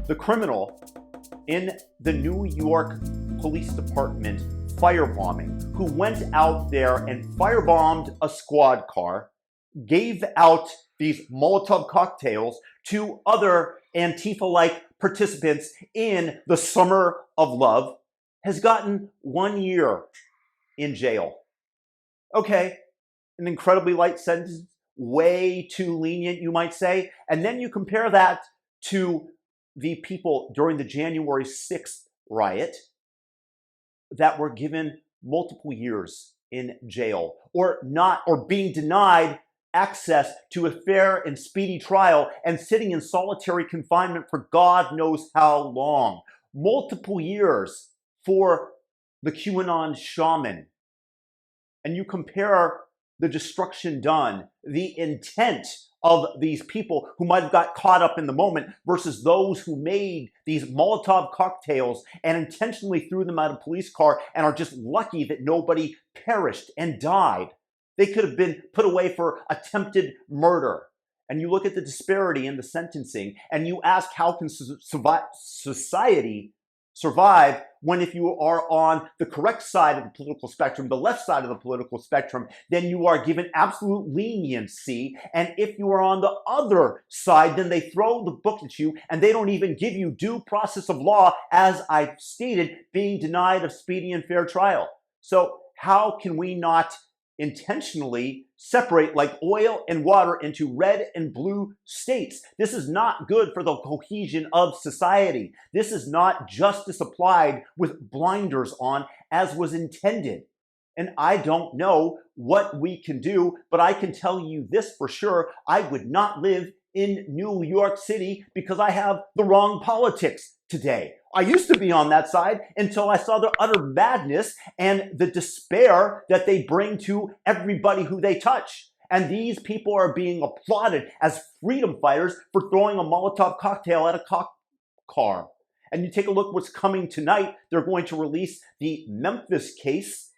The criminal in the New York Police Department firebombing, who went out there and firebombed a squad car, gave out these Molotov cocktails to other Antifa-like participants in the Summer of Love, has gotten 1 year in jail. Okay, an incredibly light sentence, way too lenient, you might say. And then you compare that to the people during the January 6th riot that were given multiple years in jail, or being denied access to a fair and speedy trial and sitting in solitary confinement for God knows how long. Multiple years for the QAnon shaman. And you compare the destruction done, the intent of these people who might have got caught up in the moment versus those who made these Molotov cocktails and intentionally threw them out of a police car and are just lucky that nobody perished and died. They could have been put away for attempted murder. And you look at the disparity in the sentencing and you ask, how can society survive when, if you are on the correct side of the political spectrum, the left side of the political spectrum, then you are given absolute leniency. And if you are on the other side, then they throw the book at you and they don't even give you due process of law, as I've stated, being denied a speedy and fair trial. So how can we not intentionally separate like oil and water into red and blue states? This is not good for the cohesion of society. This is not justice applied with blinders on as was intended. And I don't know what we can do, but I can tell you this for sure. I would not live in New York City because I have the wrong politics today. I used to be on that side until I saw the utter madness and the despair that they bring to everybody who they touch. And these people are being applauded as freedom fighters for throwing a Molotov cocktail at a cop car. And you take a look what's coming tonight. They're going to release the Memphis case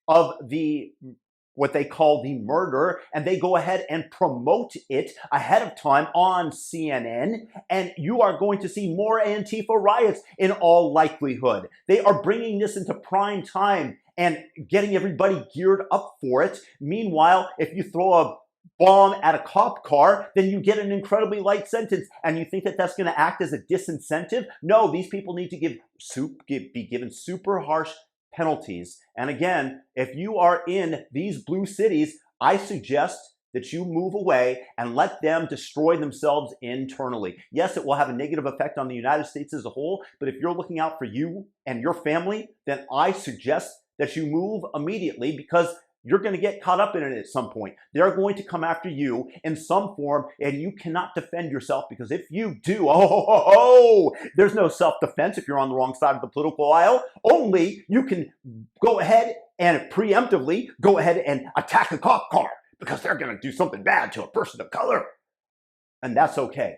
of what they call the murder, and they go ahead and promote it ahead of time on CNN, and you are going to see more Antifa riots in all likelihood. They are bringing this into prime time and getting everybody geared up for it. Meanwhile, if you throw a bomb at a cop car, then you get an incredibly light sentence, and you think that that's going to act as a disincentive? No, these people need to be given super harsh penalties. And again, if you are in these blue cities, I suggest that you move away and let them destroy themselves internally. Yes, it will have a negative effect on the United States as a whole, but if you're looking out for you and your family, then I suggest that you move immediately, because you're going to get caught up in it at some point. They're going to come after you in some form, and you cannot defend yourself, because if you do, there's no self-defense if you're on the wrong side of the political aisle. Only you can go ahead and preemptively go ahead and attack a cop car because they're going to do something bad to a person of color. And that's okay.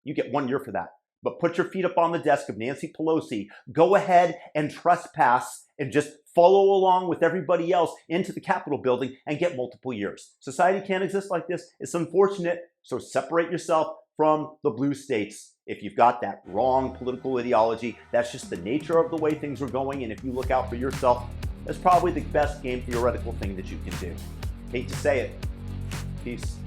You get 1 year for that. But put your feet up on the desk of Nancy Pelosi. Go ahead and trespass and just follow along with everybody else into the Capitol building and get multiple years. Society can't exist like this. It's unfortunate. So separate yourself from the blue states. If you've got that wrong political ideology, that's just the nature of the way things are going. And if you look out for yourself, that's probably the best game theoretical thing that you can do. Hate to say it. Peace.